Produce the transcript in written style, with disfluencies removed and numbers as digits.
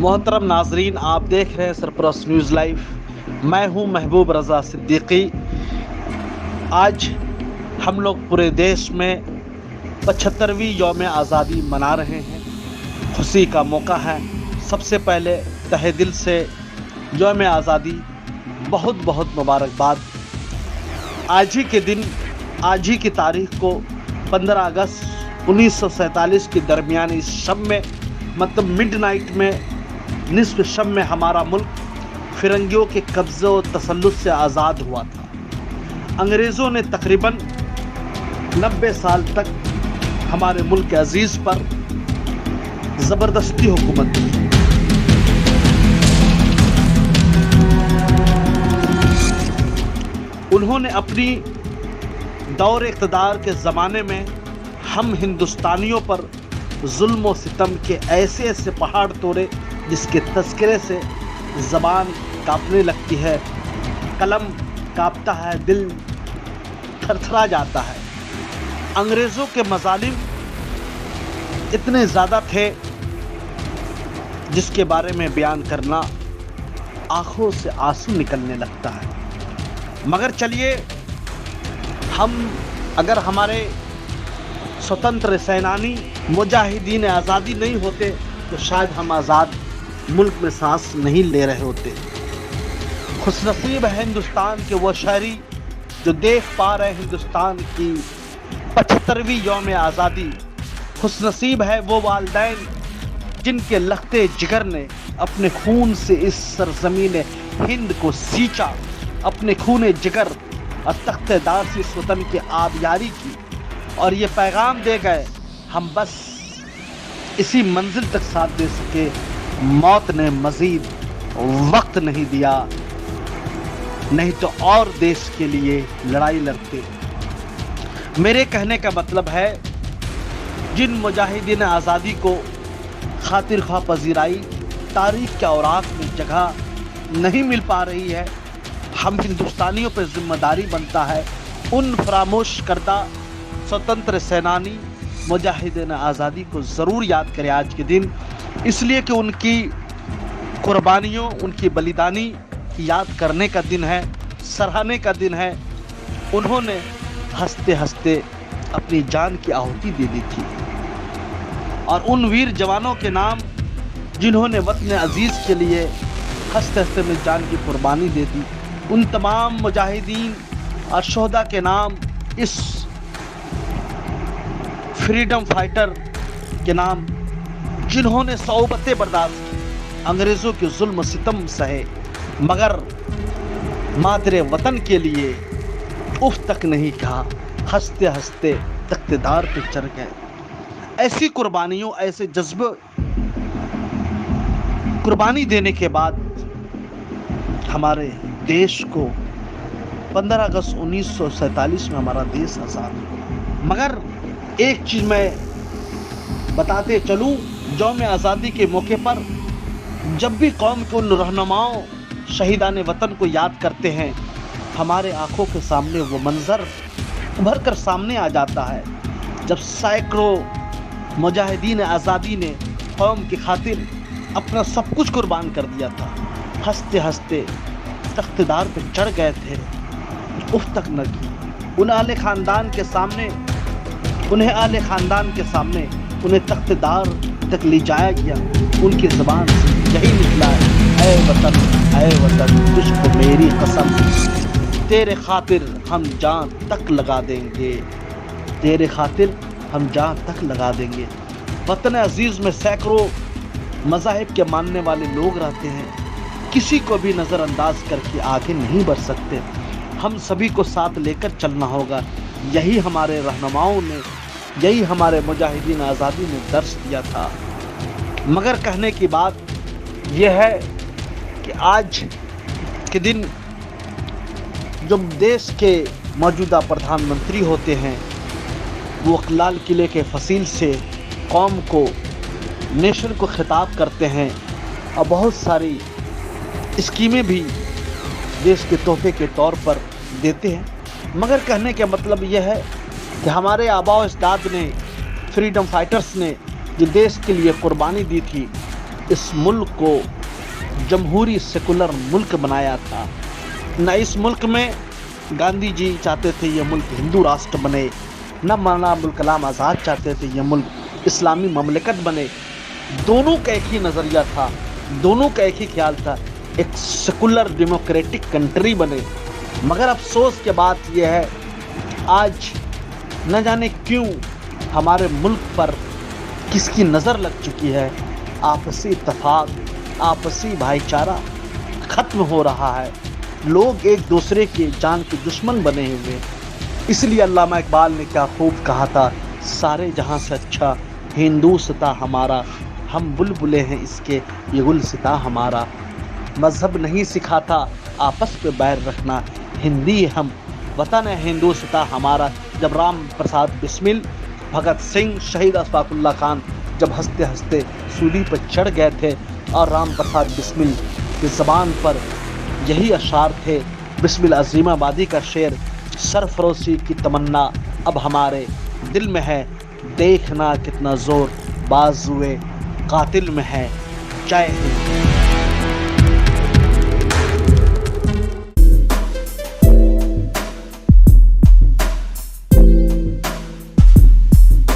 मोहतरम नाजरीन, आप देख रहे हैं सरपरस्त न्यूज़ लाइव। मैं हूं महबूब रज़ा सिद्दीकी। आज हम लोग पूरे देश में 75वीं यौम आज़ादी मना रहे हैं। खुशी का मौका है। सबसे पहले तहे दिल से यौम आज़ादी बहुत बहुत मुबारकबाद। आज ही के दिन, आज ही की तारीख को 15 अगस्त 1947 के दरमियान इस शब में, मतलब मिडनाइट में, निस्फ शब में हमारा मुल्क फिरंगियों के कब्ज़े और तसल्लुत से आज़ाद हुआ था। अंग्रेज़ों ने तकरीबन 90 साल तक हमारे मुल्क अज़ीज़ पर ज़बरदस्ती हुकूमत की। उन्होंने अपनी दौर इक़्तिदार के ज़माने में हम हिंदुस्तानियों पर जुल्म और सितम के ऐसे ऐसे पहाड़ तोड़े जिसके तज़किरे से ज़बान कांपने लगती है, कलम कांपता है, दिल थरथरा जाता है। अंग्रेज़ों के मज़ालिम इतने ज़्यादा थे जिसके बारे में बयान करना आँखों से आंसू निकलने लगता है। मगर चलिए, अगर हमारे स्वतंत्र सेनानी मुजाहिदीन आज़ादी नहीं होते तो शायद हम आज़ाद मुल्क में सांस नहीं ले रहे होते। खुशनसीब है हिंदुस्तान के वो शहरी जो देख पा रहे हिंदुस्तान की 75वीं यौम आज़ादी। खुशनसीब है वो वालिदैन जिनके लखते जिगर ने अपने खून से इस सरज़मीन हिंद को सींचा, अपने खून जिगर और तख्तेदार से इस वतन की आबियारी की और ये पैगाम दे गए, हम बस इसी मंजिल तक साथ दे सके। मौत ने मज़ीद वक्त नहीं दिया, नहीं तो और देश के लिए लड़ाई लड़ते। मेरे कहने का मतलब है, जिन मुजाहिदीन आज़ादी को खातिर ख्वाह पजीराई तारीख़ के औराक में जगह नहीं मिल पा रही है, हम हिंदुस्तानियों पर जिम्मेदारी बनता है उन फरामोश करदा स्वतंत्र सेनानी मुजाहिदीन आज़ादी को ज़रूर याद करें आज के दिन, इसलिए कि उनकी कुर्बानियों, उनकी बलिदानी की याद करने का दिन है, सराहने का दिन है। उन्होंने हंसते हंसते अपनी जान की आहुति दे दी थी और उन वीर जवानों के नाम जिन्होंने वतन अजीज़ के लिए हंसते हंसते अपनी जान की कुर्बानी दे दी, उन तमाम मुजाहिदीन और शोहदा के नाम, इस फ्रीडम फाइटर के नाम जिन्होंने सौबतें बर्दाश्त की, अंग्रेज़ों के जुल्म सितम सहे, मगर मातरे वतन के लिए उफ तक नहीं कहा, हंसते हंसते तख्तेदार पे चढ़ गए। ऐसी कुर्बानियों, ऐसे जज्बे कुर्बानी देने के बाद हमारे देश को 15 अगस्त 1947 में हमारा देश आज़ाद हुआ। मगर एक चीज़ मैं बताते चलूँ, यौम आज़ादी के मौके पर जब भी कौम के उन रहनुमाओं शहीदान वतन को याद करते हैं, हमारे आँखों के सामने वो मंज़र उभर कर सामने आ जाता है जब सैकड़ों मुजाहिदीन आज़ादी ने कौम की खातिर अपना सब कुछ कुर्बान कर दिया था। हंसते हंसते तख्तेदार पे चढ़ गए थे, उफ तक न की। उन्हें आले ख़ानदान के सामने उन्हें तख्तेदार तक ले जाया गया। उनकी ज़बान से यही निकला है, ऐ वतन तुझको मेरी कसम, तेरे खातिर हम जान तक लगा देंगे, तेरे खातिर हम जान तक लगा देंगे। वतन अजीज़ में सैकड़ों मज़ाहिब के मानने वाले लोग रहते हैं, किसी को भी नज़रअंदाज करके आगे नहीं बढ़ सकते। हम सभी को साथ लेकर चलना होगा। यही हमारे रहनुमाओं ने, यही हमारे मुजाहिदीन आज़ादी ने दर्श दिया था। मगर कहने की बात यह है कि आज के दिन जब देश के मौजूदा प्रधानमंत्री होते हैं, वो लाल किले के फसील से कौम को, नेशन को खिताब करते हैं और बहुत सारी स्कीमें भी देश के तोहफे के तौर पर देते हैं। मगर कहने का मतलब यह है कि हमारे आबा अजदाद ने, फ्रीडम फाइटर्स ने जो देश के लिए कुर्बानी दी थी, اس ملک کو جمہوری سیکولر ملک بنایا تھا، نہ اس ملک میں گاندھی جی چاہتے تھے یہ ملک ہندو راشٹر بنے، نہ مولانا ابوالکلام آزاد چاہتے تھے یہ ملک اسلامی مملکت بنے۔ دونوں کا ایک ہی نظریہ تھا، دونوں کا ایک ہی خیال تھا، ایک سیکولر ڈیموکریٹک کنٹری بنے۔ مگر افسوس کی بات یہ ہے آج نہ جانے کیوں ہمارے ملک پر کس کی نظر لگ چکی ہے، آپسی اتفاق، آپسی بھائی چارہ ختم ہو رہا ہے، لوگ ایک دوسرے کے جان کے دشمن بنے ہوئے۔ اس لیے علامہ اقبال نے کیا خوب کہا تھا، سارے جہاں سے اچھا ہندوستاں ہمارا، ہم بلبلے ہیں اس کے یہ گلستاں ہمارا۔ مذہب نہیں سکھاتا آپس پہ بیر رکھنا، ہندی ہم وطن ہے ہندوستاں ہمارا۔ جب رام پرساد بسمل، بھگت سنگھ، شہید اشفاق اللہ خان جب ہنستے ہنستے سولی پر چڑھ گئے تھے اور رام پرساد بسمل کی زبان پر یہی اشعار تھے، بسمل عظیم آبادی کا شعر، سرفروشی کی تمنا اب ہمارے دل میں ہے، دیکھنا کتنا زور بازوئے قاتل میں ہے۔ جے ہند۔